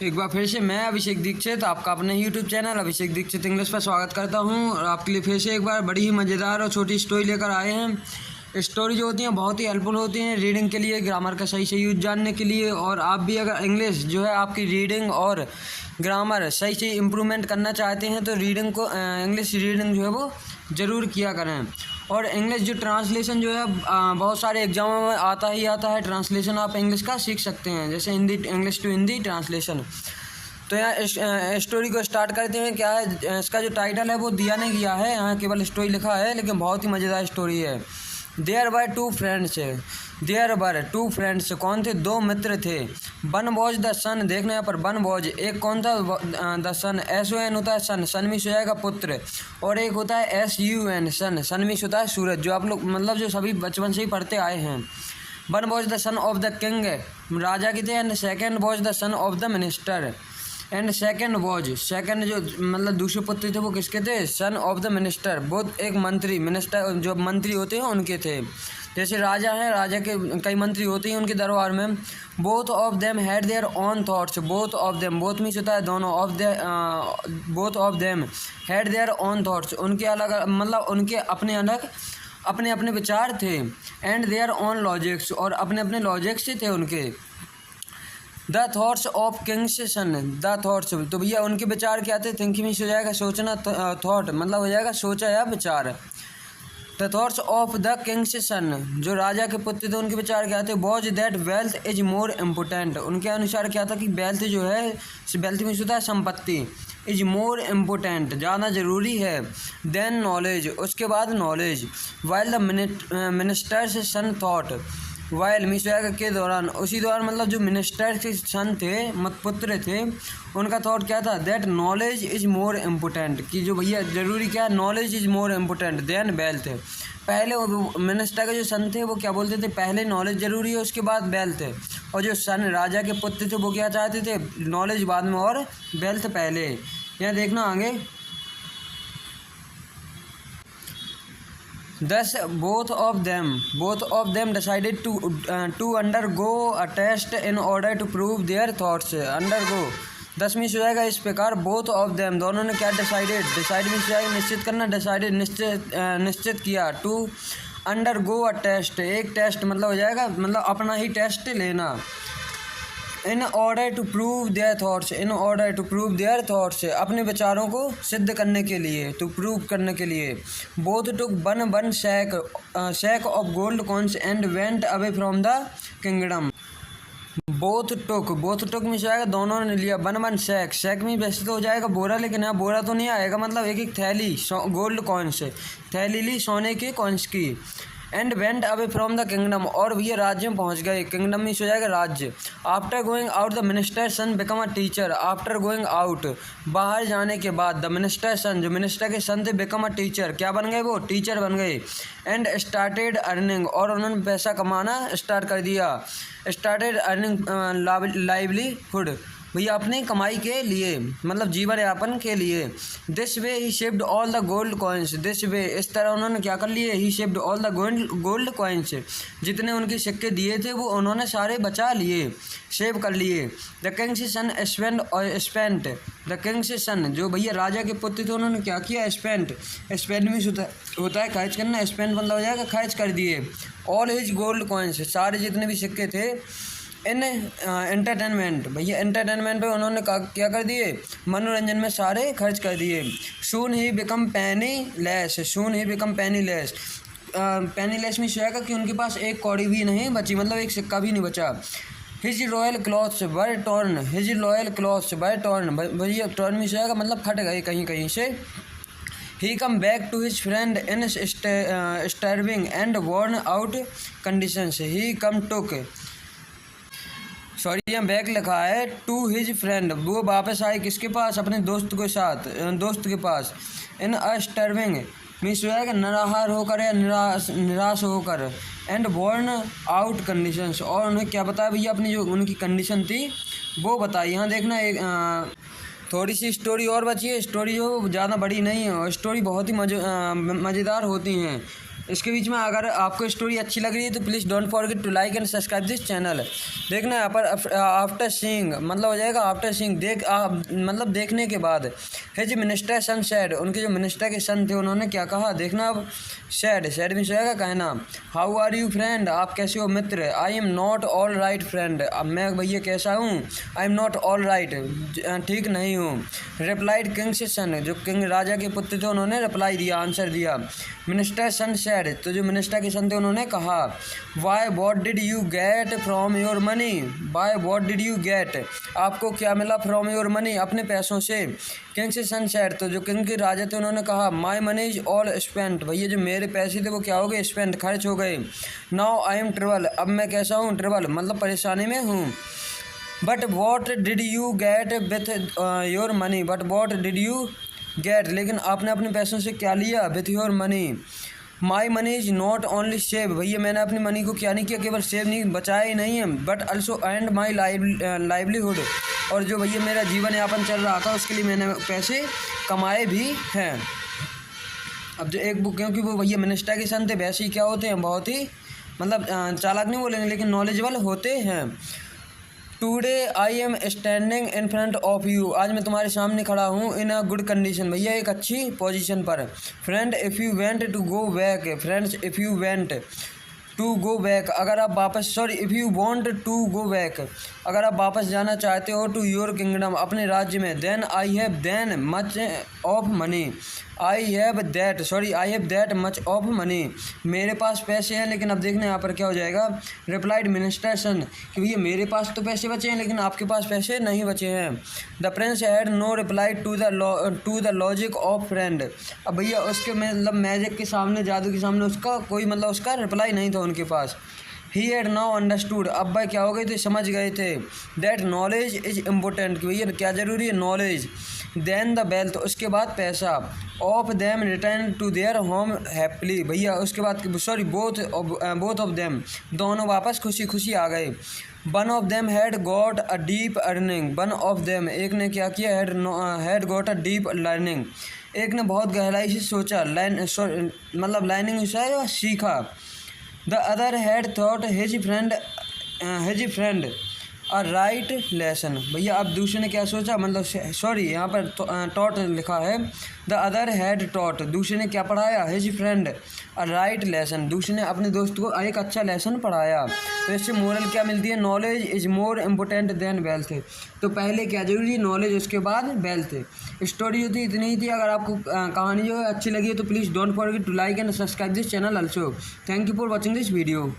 एक बार फिर से मैं अभिषेक दीक्षित आपका अपने यूट्यूब चैनल अभिषेक दीक्षित इंग्लिश पर स्वागत करता हूं और आपके लिए फिर से एक बार बड़ी ही मज़ेदार और छोटी स्टोरी लेकर आए हैं। स्टोरी जो होती हैं बहुत ही हेल्पफुल होती हैं रीडिंग के लिए, ग्रामर का सही यूज जानने के लिए। और आप भी अगर इंग्लिश जो है आपकी रीडिंग और ग्रामर सही इम्प्रूवमेंट करना चाहते हैं तो रीडिंग को इंग्लिश रीडिंग जो है वो ज़रूर किया करें। और इंग्लिश जो ट्रांसलेशन जो है बहुत सारे एग्जामों में आता है। ट्रांसलेशन आप इंग्लिश का सीख सकते हैं, जैसे Hindi English to Hindi translation. तो यहाँ स्टोरी को स्टार्ट करते हैं। क्या है इसका जो टाइटल है वो दिया नहीं गया है, यहाँ केवल स्टोरी लिखा है, लेकिन बहुत ही मज़ेदार स्टोरी है। देयर वर टू फ्रेंड्स कौन थे? दो मित्र थे। वन वॉज द सन, देखना यहाँ पर वन वॉज, एक कौन था? द सन, SON होता है सन, सन मीन्स हो जाएगा पुत्र। और एक होता है SUN सन, सन मीन्स होता है सूरज, जो आप लोग मतलब जो सभी बचपन से ही पढ़ते आए हैं। One was the son of the king, राजा की थे। And second was the son of the minister. And second जो मतलब दूसरे पुत्र थे वो किसके थे? सन ऑफ द मिनिस्टर, बहुत एक मंत्री, मिनिस्टर जो मंत्री होते हैं उनके थे। जैसे राजा हैं, राजा के कई मंत्री होते हैं उनके दरबार में। Both of them had their own thoughts, both of them, both means होता है दोनों, of the both of them had their own thoughts, उनके अलग मतलब उनके अपने अलग अपने अपने विचार थे। एंड देयर ओन लॉजिक्स, और अपने अपने लॉजिक्स थे उनके। The thoughts of king's son, the thoughts, तो भैया उनके विचार क्या थे? थिंकिंग मीन्स हो जाएगा सोचना, थॉट मतलब हो जाएगा सोचा या विचार। The thoughts of the king's son, जो राजा के पुत्र थे उनके विचार क्या थे? Was that wealth is more important, उनके अनुसार क्या था कि वेल्थ जो है, वेल्थ मीन्स होता है संपत्ति, इज मोर इम्पोर्टेंट ज़्यादा ज़रूरी है, देन नॉलेज, उसके बाद knowledge. While the minister's son thought, while means जाएगा के दौरान, उसी दौरान मतलब जो मिनिस्टर के सन थे, पुत्र थे, उनका थॉट क्या था? That knowledge is more important, कि जो भैया ज़रूरी क्या है? Knowledge is more important then wealth. पहले मिनिस्टर के जो सन थे वो क्या बोलते थे? पहले नॉलेज ज़रूरी है, उसके बाद वेल्थ। और जो सन राजा के पुत्र थे वो क्या चाहते थे? नॉलेज बाद में और वेल्थ पहले। यहाँ देखना आगे। Thus both of them decided to undergo a test in order to prove their thoughts. Undergo 10 means हो जाएगा इस प्रकार। both of them, दोनों ने क्या डिसाइड मीन्स हो जाएगा निश्चित करना, डिसाइडेड निश्चित किया। to undergo a test, एक टेस्ट मतलब हो जाएगा मतलब अपना ही टेस्ट लेना। In order to prove their thoughts, अपने विचारों को सिद्ध करने के लिए, टू प्रूव करने के लिए। Both took one sack of gold coins and went away from the kingdom. Both took में जाएगा दोनों ने लिया, वन सैक में वैसे तो हो जाएगा बोरा, लेकिन यहाँ बोरा तो नहीं आएगा, मतलब एक थैली गोल्ड कॉइन्स, थैली ली सोने के कॉइन्स की। And went away from the kingdom, और भी ये राज्य में पहुँच गए। किंगडम में हो जाएगा राज्य। After going out the minister son become a teacher, after going out बाहर जाने के बाद, द मिनिस्टर सन जो मिनिस्टर के सन थे, बिकम अ टीचर क्या बन गए? वो टीचर बन गए। एंड स्टार्टेड अर्निंग, और उन्होंने पैसा कमाना स्टार्ट कर दिया। स्टार्टेड अर्निंग लाइवलीहुड, भैया अपनी कमाई के लिए मतलब जीवन यापन के लिए। This way he shaped all the gold coins, this way इस तरह उन्होंने क्या कर लिए? He shaped all the gold coins, जितने उनके सिक्के दिए थे वो उन्होंने सारे बचा लिए, सेव कर लिए। The king's son spent, the king's son जो भैया राजा के पुत्र थे उन्होंने क्या किया? स्पेंट में होता है खर्च करना, स्पेंट मतलब हो जाएगा खर्च कर दिए। ऑल हिज गोल्ड कॉइन्स, सारे जितने भी सिक्के थे। इन एंटरटेनमेंट, भैया एंटरटेनमेंट पे उन्होंने क्या कर दिए? मनोरंजन में सारे खर्च कर दिए। सून ही बिकम पेनीलेस, पेनीलेस में जाएगा कि उनके पास एक कौड़ी भी नहीं बची, मतलब एक सिक्का भी नहीं बचा। His royal clothes were torn, भैया टॉर्न में जाएगा मतलब फट गए कहीं कहीं से। He come back to his friend in starving and worn out conditions. He come took, sorry यहाँ बैक लिखा है, टू हिज फ्रेंड, वो वापस आए किसके पास? अपने दोस्त के पास। इन अस्टर्विंग मीन्स हो जाएगा निराहार होकर या निराश होकर। एंड बॉर्न आउट कंडीशंस, और उन्हें क्या बताया भैया? अपनी जो उनकी कंडीशन थी वो बताई। यहाँ देखना एक थोड़ी सी स्टोरी और बची है। स्टोरी जो ज़्यादा बड़ी नहीं है, और स्टोरी बहुत ही मज़ेदार होती हैं। इसके बीच में अगर आपको स्टोरी अच्छी लग रही है तो please don't forget to like and subscribe this channel. देखना यहाँ पर आफ्टर सीइंग मतलब हो जाएगा आफ्टर सीइंग मतलब देखने के बाद। हिज मिनिस्टर सन सैड, उनके जो मिनिस्टर के सन थे उन्होंने क्या कहा, देखना अब। सैड में जाएगा कहना। हाउ आर यू फ्रेंड, आप कैसे हो मित्र। I am not all right friend, अब मैं भैया कैसा हूँ। I am not all right, ठीक नहीं हूँ। रिप्लाइड किंग से सन, जो किंग राजा के पुत्र थे उन्होंने रिप्लाई दिया, आंसर दिया। मिनिस्टर सन सैड, तो जो मिनिस्टर के सन थे उन्होंने कहा। Why what did you get from your money, why what did you get, आपको क्या मिला फ्रॉम योर मनी, अपने पैसों से। किंग से सन सैड, तो जो किंग के राजा थे उन्होंने कहा। My money is all spent, भैया जो मेरे पैसे थे वो क्या हो गए, स्पेंट, खर्च हो गए। नाउ आई एम ट्रबल, अब मैं कैसा हूँ, ट्रबल मतलब परेशानी में हूँ। But what did you gate with your money, but what did you gate, लेकिन आपने अपने पैसों से क्या लिया, with your money. My money is not only save, भैया मैंने अपनी मनी को क्या नहीं किया, केवल सेव नहीं बचाया ही नहीं है, but also and my livelihood, और जो भैया मेरा जीवन यापन चल रहा था उसके लिए मैंने पैसे कमाए भी हैं। अब जो एक बुक, क्योंकि वो भैया मिनिस्टर के सन थे, वैसे ही क्या होते हैं, बहुत ही मतलब चालाक नहीं बोलेंगे लेकिन नॉलेजेबल होते हैं। Today I am standing in front of you, आज मैं तुम्हारे सामने खड़ा हूँ। इन अ गुड कंडीशन, भैया एक अच्छी पोजीशन पर। Friend if you went to go back, friends if you went to go back, अगर आप वापस, sorry if you want to go back, अगर आप वापस जाना चाहते हो, टू योर किंगडम, अपने राज्य में। Then I have then much of money, I have that much of money, मेरे पास पैसे हैं, लेकिन अब देखना यहाँ पर क्या हो जाएगा। रिप्लाइड मिनिस्टर सन, कि भैया मेरे पास तो पैसे बचे हैं लेकिन आपके पास पैसे नहीं बचे हैं। The prince had no reply to the logic of friend, अब भैया उसके मतलब मैजिक के सामने, जादू के सामने उसका कोई मतलब उसका रिप्लाई नहीं था उनके पास। ही हैड नाउ अंडरस्टूड, अब भाई क्या हो गए थे, समझ गए थे। दैट नॉलेज इज इम्पोर्टेंट, कि भैया क्या ज़रूरी है, नॉलेज। देन द वेल्थ, उसके बाद पैसा। Of them return to their home happily, भैया उसके बाद सॉरी बोथ ऑफ देम, दोनों वापस खुशी खुशी आ गए। One of them had got a deep earning, one of them, एक ने क्या किया, had got a deep learning, एक ने बहुत गहराई से सोचा, मतलब लाइनिंग से सीखा। The other had thought his friend a right lesson, भैया अब दूसरे ने क्या सोचा, मतलब सॉरी यहाँ पर टॉट लिखा है। द अदर हैड टॉट, दूसरे ने क्या पढ़ाया, his friend a right lesson, दूसरे ने अपने दोस्त को एक अच्छा लेसन पढ़ाया। तो इससे मोरल क्या मिलती है, knowledge is more important then wealth, तो पहले क्या जरूरी, नॉलेज, उसके बाद वेल्थ। स्टोरी जो थी इतनी ही थी। अगर आपको कहानी जो है अच्छी लगी है तो please don't forget to like and subscribe this channel also. Thank you for watching this video.